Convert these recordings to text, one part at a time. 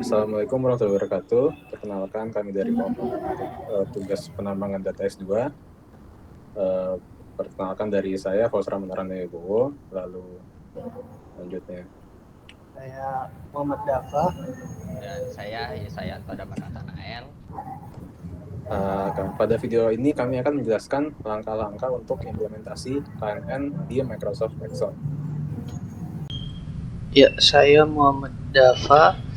Assalamualaikum warahmatullahi wabarakatuh. Perkenalkan kami dari kelompok tugas penambangan data S2. Perkenalkan dari saya Fausra Menarane Wibowo. Lalu selanjutnya Saya Muhammad Dafa. Dan saya Yesayanto Damar Nathanael. Pada video ini kami akan menjelaskan langkah-langkah untuk implementasi KNN di Microsoft Excel. Ya, saya Muhammad Dafa.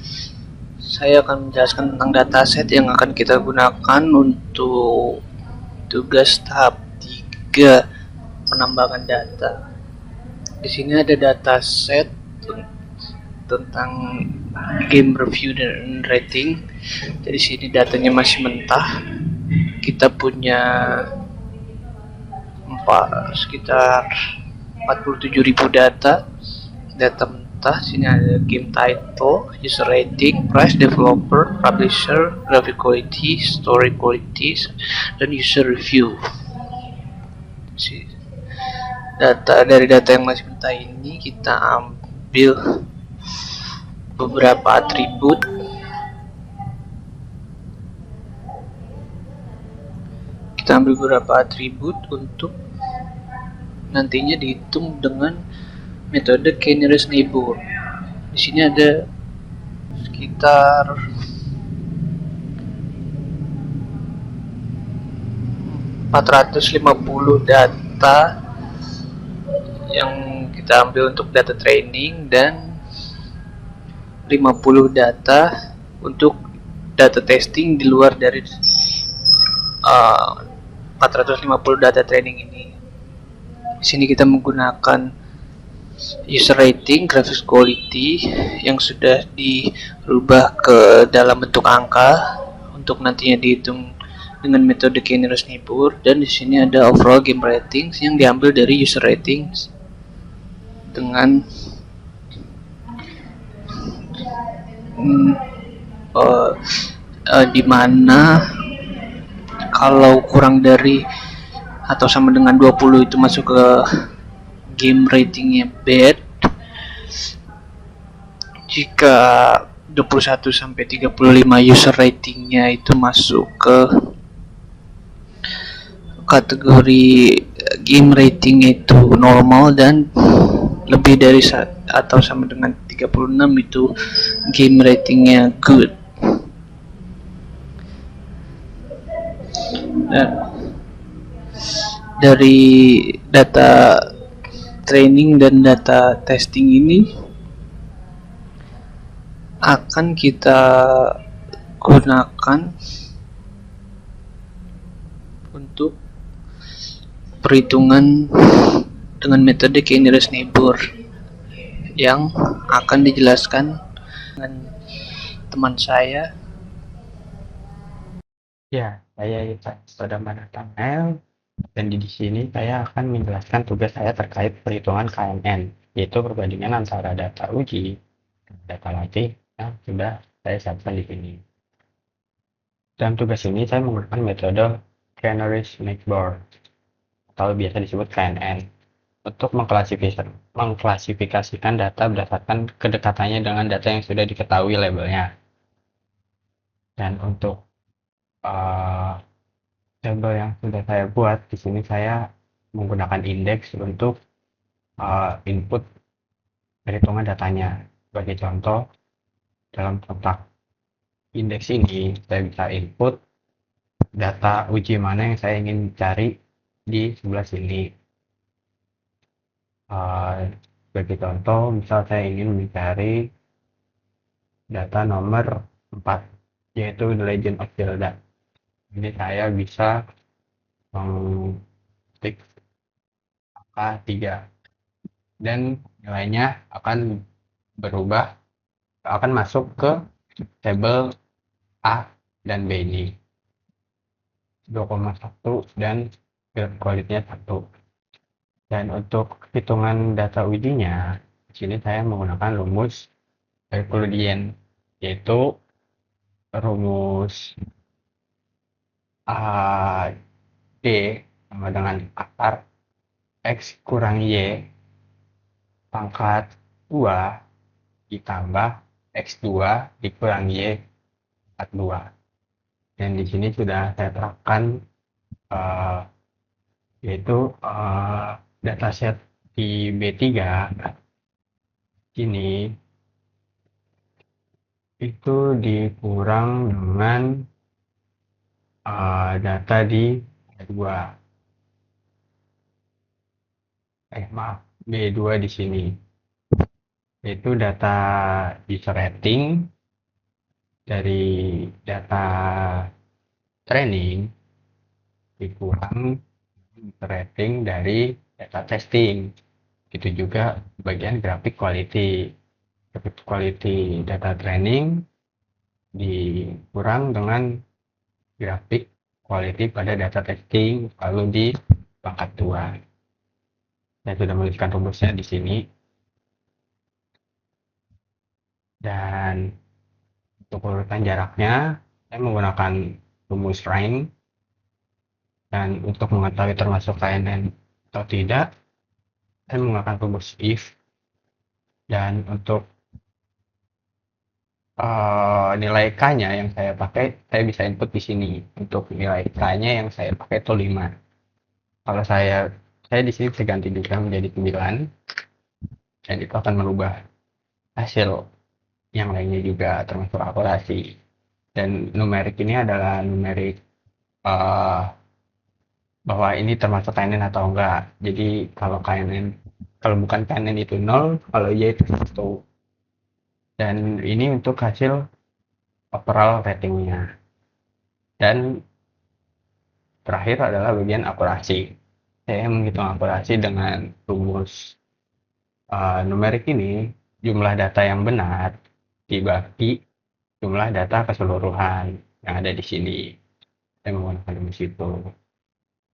Saya akan menjelaskan tentang dataset yang akan kita gunakan untuk tugas tahap 3 penambangan data. Di sini ada dataset tentang game review dan rating. Jadi sini datanya masih mentah. Kita punya sekitar 47.000 data mentah. Sini ada game title, user rating, price, developer, publisher, graphic quality, story quality, dan user review. Dari data yang masih mentah ini kita ambil beberapa atribut. Untuk nantinya dihitung dengan metode k-nearest neighbor. Di sini ada sekitar 450 data yang kita ambil untuk data training dan 50 data untuk data testing di luar dari 450 data training ini. Di sini kita menggunakan user rating, graphics quality yang sudah dirubah ke dalam bentuk angka untuk nantinya dihitung dengan metode k-nearest neighbor, dan di sini ada overall game ratings yang diambil dari user ratings dengan dimana kalau kurang dari atau sama dengan 20 itu masuk ke game ratingnya bad. Jika 21 sampai 35 user ratingnya itu masuk ke kategori game rating itu normal, dan lebih dari atau sama dengan 36 itu game ratingnya good. Dan dari data training dan data testing ini akan kita gunakan untuk perhitungan dengan metode k-nearest neighbor yang akan dijelaskan dengan teman saya. Ya, saya Yesayanto Damar Nathanael. Dan di sini saya akan menjelaskan tugas saya terkait perhitungan KNN, yaitu perbandingan antara data uji dan data latih yang sudah saya siapkan di sini. Dalam tugas ini saya menggunakan metode k-nearest neighbor atau biasa disebut KNN untuk mengklasifikasikan data berdasarkan kedekatannya dengan data yang sudah diketahui labelnya. Dan untuk tabel yang sudah saya buat di sini, saya menggunakan indeks untuk input perhitungan datanya. Sebagai contoh, dalam kotak indeks ini saya bisa input data uji mana yang saya ingin cari di sebelah sini. Sebagai contoh, misal saya ingin mencari data nomor 4, yaitu The Legend of Zelda. Ini saya bisa mengetik angka 3 dan nilainya akan berubah, akan masuk ke tabel A dan B ini 2,1 dan build quality-nya 1. Dan untuk hitungan data ujinya, di sini saya menggunakan rumus Euclidean, yaitu rumus D sama dengan akar X kurang Y pangkat 2 ditambah X2 dikurangi Y42. Dan di sini sudah saya terapkan eh, yaitu dataset di B3 ini itu dikurang dengan data di B2. Maaf, B2 di sini. Yaitu data user rating dari data training dikurang rating dari data testing. Itu juga bagian grafik quality. Grafik quality data training dikurang dengan grafik quality pada data testing lalu di pangkat 2. Saya sudah menuliskan rumusnya di sini. Dan untuk urutan jaraknya, saya menggunakan rumus rank. Dan untuk mengetahui termasuk KNN atau tidak, saya menggunakan rumus if. Dan untuk nilai K-nya yang saya pakai, saya bisa input di sini. Untuk nilai K-nya yang saya pakai itu 5. Kalau saya di sini bisa ganti juga menjadi 9. Dan itu akan merubah hasil yang lainnya juga termasuk akurasi. Dan numerik ini adalah numerik bahwa ini termasuk KNN atau enggak. Jadi kalau KNN, kalau bukan KNN itu 0, kalau iya itu 1. Dan ini untuk hasil overall ratingnya. Dan terakhir adalah bagian akurasi. Saya menghitung akurasi dengan rumus numerik ini, jumlah data yang benar dibagi jumlah data keseluruhan yang ada di sini. Saya menggunakan rumus itu.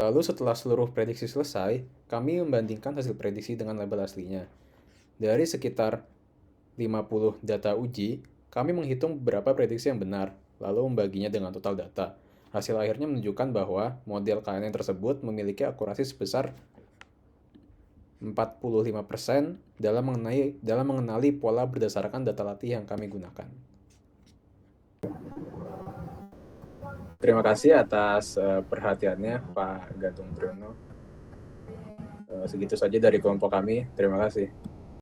Lalu setelah seluruh prediksi selesai, kami membandingkan hasil prediksi dengan label aslinya. Dari sekitar 50 data uji, kami menghitung beberapa prediksi yang benar, lalu membaginya dengan total data. Hasil akhirnya menunjukkan bahwa model KNN tersebut memiliki akurasi sebesar 45% dalam mengenali pola berdasarkan data latih yang kami gunakan. Terima kasih atas perhatiannya, Pak Gatung Triyono. Segitu saja dari kelompok kami. Terima kasih.